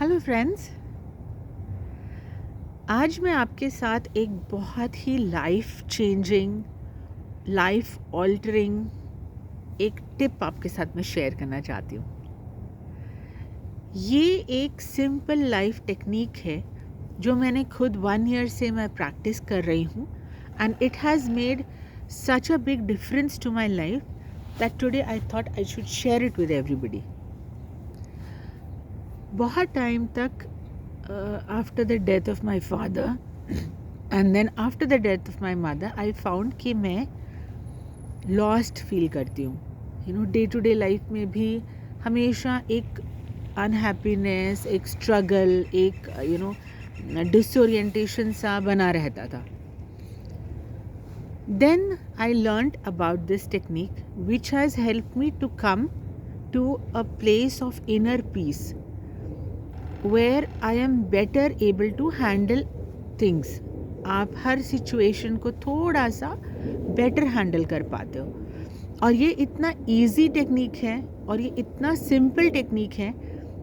Hello friends, आज मैं आपके साथ एक बहुत ही लाइफ चेंजिंग, लाइफ ऑल्टरिंग एक टिप आपके साथ में शेयर करना चाहती हूँ। ये एक सिंपल लाइफ टेक्निक है जो मैंने खुद 1 ईयर से मैं प्रैक्टिस कर रही हूँ and it has made such a big difference to my life that today I thought I should share it with everybody. बहुत टाइम तक after the death of my father and then after the death of my mother I found कि मैं lost feel करती हूँ। Day to day life में भी हमेशा एक अनहैप्पीनेस, एक स्ट्रगल, एक डिसोरिएंटेशन सा बना रहता था। Then I learned about this technique which has helped me to come to a place of inner peace where I am better able to handle things। आप हर सिचुएशन को थोड़ा सा बेटर हैंडल कर पाते हो और ये इतना इजी टेक्निक है और ये इतना सिंपल टेक्निक है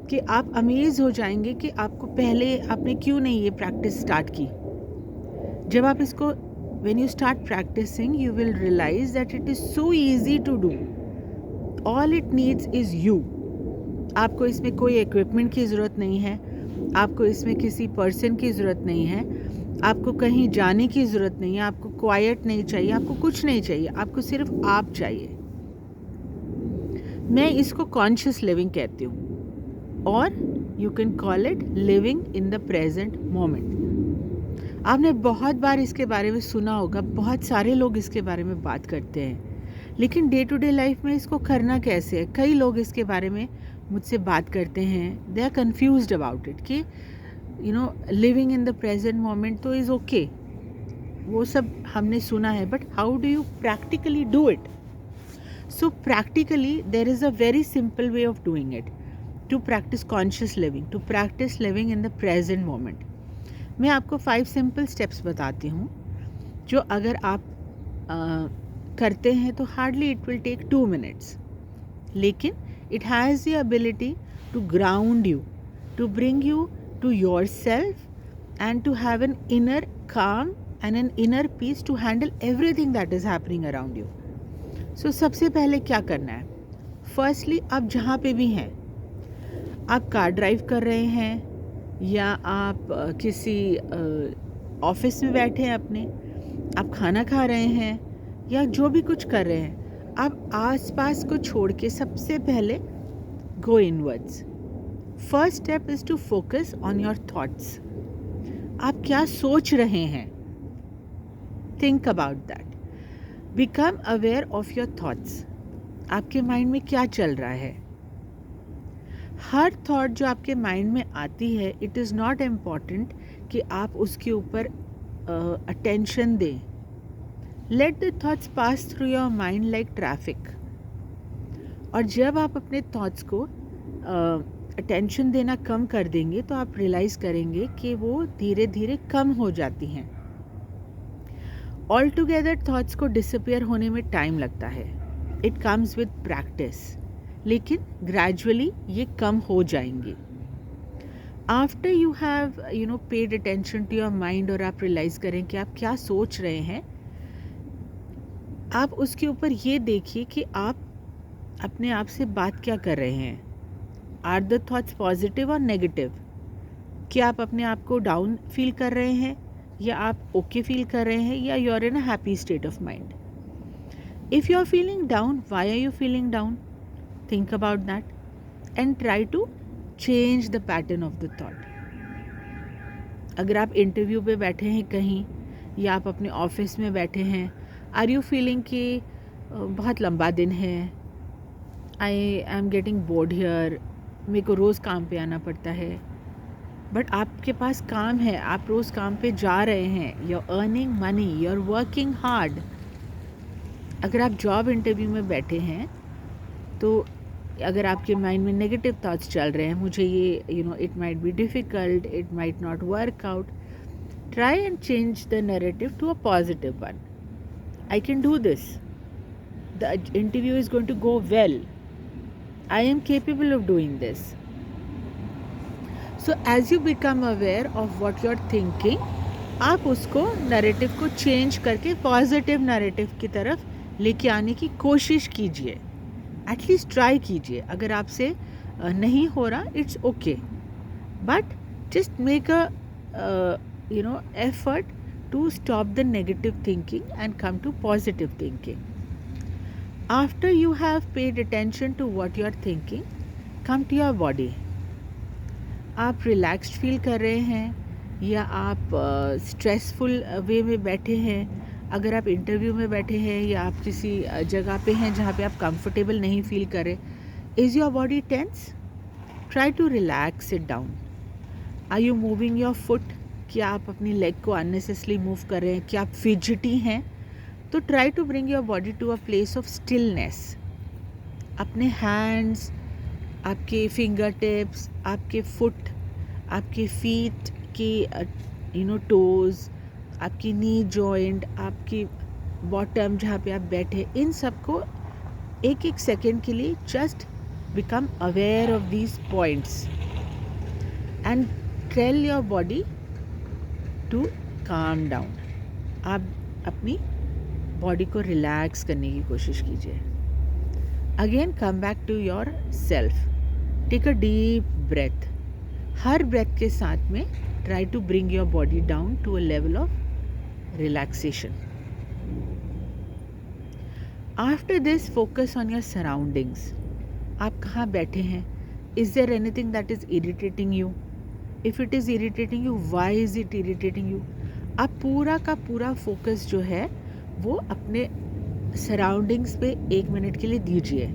कि आप अमेज़ हो जाएंगे कि आपको पहले आपने क्यों नहीं ये प्रैक्टिस स्टार्ट की। जब आप इसको when you start practising you will realise that it is so easy to do. All it needs is you. आपको इसमें कोई इक्विपमेंट की ज़रूरत नहीं है, आपको इसमें किसी पर्सन की ज़रूरत नहीं है, आपको कहीं जाने की ज़रूरत नहीं है, आपको क्वाइट नहीं चाहिए, आपको कुछ नहीं चाहिए, आपको सिर्फ आप चाहिए। मैं इसको कॉन्शियस लिविंग कहती हूँ और you can call it living in the present moment. आपने बहुत बार इसके बारे में सुना होगा, बहुत सारे लोग इसके बारे में बात करते हैं, लेकिन डे टू डे लाइफ में इसको करना कैसे है। कई लोग इसके बारे में मुझसे बात करते हैं, they are confused about it कि living in the present moment तो इज़ ओके, वो सब हमने सुना है, but how do you practically do it. So practically there is a very simple way of doing it to practise conscious living, to practise living in the present moment. मैं आपको 5 simple steps बताती हूँ जो अगर आप करते हैं तो hardly it will take 2 minutes, लेकिन it has the ability to ground you, to bring you to yourself and to have an inner calm and an inner peace to handle everything that is happening around you. So सबसे पहले क्या करना है, firstly आप जहाँ पे भी हैं, आप कार ड्राइव कर रहे हैं या आप किसी ऑफिस में बैठे हैं अपने, आप खाना खा रहे हैं या जो भी कुछ कर रहे हैं, आप आसपास को छोड़ के सबसे पहले go inwards. First step is to focus on your thoughts. आप क्या सोच रहे हैं, think about that, become aware of your thoughts. आपके माइंड में क्या चल रहा है। हर थॉट जो आपके माइंड में आती है, इट इज़ नॉट इम्पॉर्टेंट कि आप उसके ऊपर अटेंशन दें। Let the thoughts pass through your mind like traffic. और जब आप अपने थॉट्स को अटेंशन देना कम कर देंगे तो आप रियलाइज़ करेंगे कि वो धीरे धीरे कम हो जाती हैं। ऑल टुगेदर थॉट्स को डिसअपियर होने में टाइम लगता है, इट कम्स विद प्रैक्टिस, लेकिन ग्रेजुअली ये कम हो जाएंगी। After you have paid attention to your mind और आप रियलाइज़ करें कि आप क्या सोच रहे हैं, आप उसके ऊपर ये देखिए कि आप अपने आप से बात क्या कर रहे हैं। आर द थॉट्स पॉजिटिव और नेगेटिव। क्या आप अपने आप को डाउन फील कर रहे हैं या आप ओके फील कर रहे हैं या you are in a happy state of mind. If you are feeling down, why are you feeling down, think about that and try to change the pattern of the thought. अगर आप interview पे बैठे हैं कहीं या आप अपने office में बैठे हैं, आर यू फीलिंग कि बहुत लंबा दिन है, I am getting bored here, मेरे को रोज़ काम पे आना पड़ता है, बट आपके पास काम है, आप रोज़ काम पे जा रहे हैं, you are earning money, you are working hard. अगर आप जॉब इंटरव्यू में बैठे हैं तो अगर आपके माइंड में नेगेटिव थॉट्स चल रहे हैं, मुझे ये it might be difficult, it might not work out, try and change the narrative to a positive one. I can do this. The interview is going to go well. I am capable of doing this. So as you become aware of what you are thinking, आप उसको narrative को change करके positive narrative की तरफ लेके आने की कोशिश कीजिए, एटलीस्ट ट्राई कीजिए. अगर आपसे नहीं हो रहा, it's okay, but just make a effort to stop the negative thinking and come to positive thinking. After you have paid attention to what you are thinking, come to your body. आप relaxed feel कर रहे हैं या आप stressful वे में बैठे हैं? अगर आप इंटरव्यू में बैठे हैं या आप किसी जगह पे हैं जहाँ पे आप कंफर्टेबल नहीं फील कर रहे, is your body tense? Try to relax it down. Are you moving your foot? क्या आप अपनी लेग को अननेसेसरी मूव कर रहे हैं? क्या आप फिजिटी हैं? तो try to bring your body to a place of stillness. अपने हैंड्स, आपके फिंगर टिप्स, आपके फुट, आपके फीट की टोज़, आपकी नी जॉइंट, आपकी बॉटम जहाँ पे आप बैठे, इन सबको एक एक सेकेंड के लिए just become aware of these points and tell your body to calm down. आप अपनी बॉडी को रिलैक्स करने की कोशिश कीजिए. Again come back to your self. Take a deep breath. हर ब्रेथ के साथ में try to bring your body down to a level of relaxation. After this focus on your surroundings. आप कहाँ बैठे हैं? Is there anything that is irritating you? If it is irritating you, why is it irritating you? आप पूरा का पूरा focus जो है वो अपने सराउंडिंग्स पे 1 मिनट के लिए दीजिए.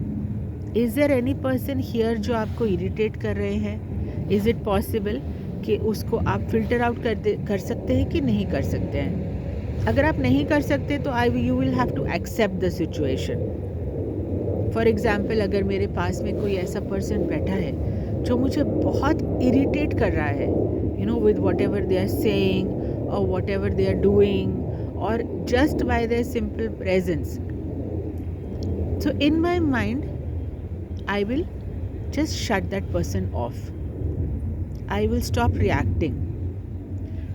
Is there any person here जो आपको इरिटेट कर रहे हैं? इज़ इट पॉसिबल कि उसको आप फिल्टर आउट कर सकते हैं कि नहीं कर सकते हैं? अगर आप नहीं कर सकते तो you will have to accept the situation. For example, अगर मेरे पास में कोई ऐसा पर्सन बैठा है जो मुझे बहुत इरिटेट कर रहा है, with whatever they are saying और whatever they are doing, or just by their simple presence. So in my mind, I will just shut that person off. I will stop reacting.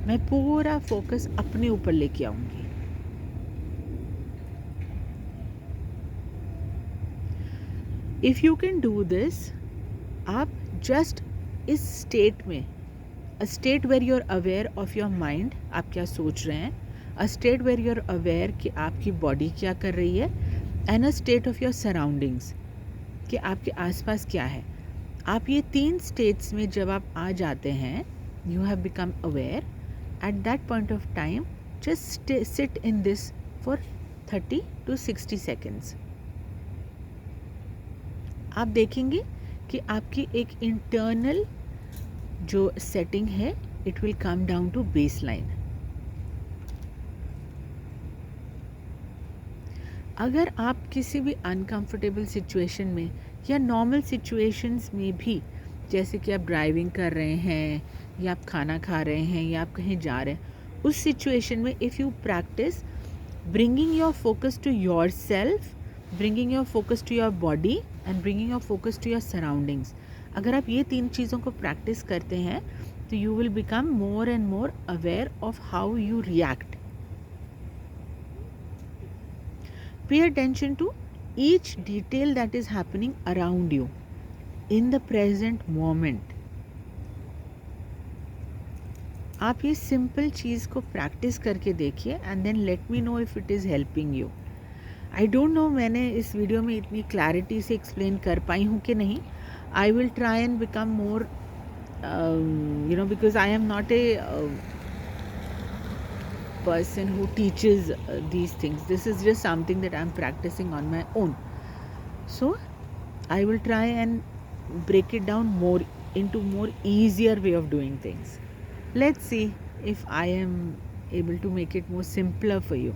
मैं पूरा focus अपने ऊपर लेके आऊँगी. If you can do this, आप just इस state में, a state where you're aware of your mind, आप क्या सोच रहे हैं, a state where you're aware कि आपकी बॉडी क्या कर रही है, and a state of your surroundings, कि आपके आसपास क्या है. आप ये 3 स्टेट्स में जब आप आ जाते हैं, you have become aware. At that point of time, just sit in this for 30 to 60 seconds. आप देखेंगे कि आपकी एक इंटरनल जो सेटिंग है, it will come down to baseline. अगर आप किसी भी अनकंफर्टेबल सिचुएशन में या नॉर्मल सिचुएशंस में भी, जैसे कि आप ड्राइविंग कर रहे हैं या आप खाना खा रहे हैं या आप कहीं जा रहे हैं, उस सिचुएशन में if you practice bringing your focus to your self, bringing your focus to your body and bringing your focus to your surroundings, अगर आप ये 3 चीज़ों को प्रैक्टिस करते हैं तो you will become more and more aware of how you react. Pay attention to each detail that is happening around you in the present moment. आप ये सिंपल चीज़ को प्रैक्टिस करके देखिए and then let me know if it is helping you. I don't know मैंने इस video में इतनी clarity से एक्सप्लेन कर पाई हूँ कि नहीं. I will try and become more because I am not a person who teaches these things. This is just something that I'm practicing on my own. So I will try and break it down more into more easier way of doing things. Let's see if I am able to make it more simpler for you.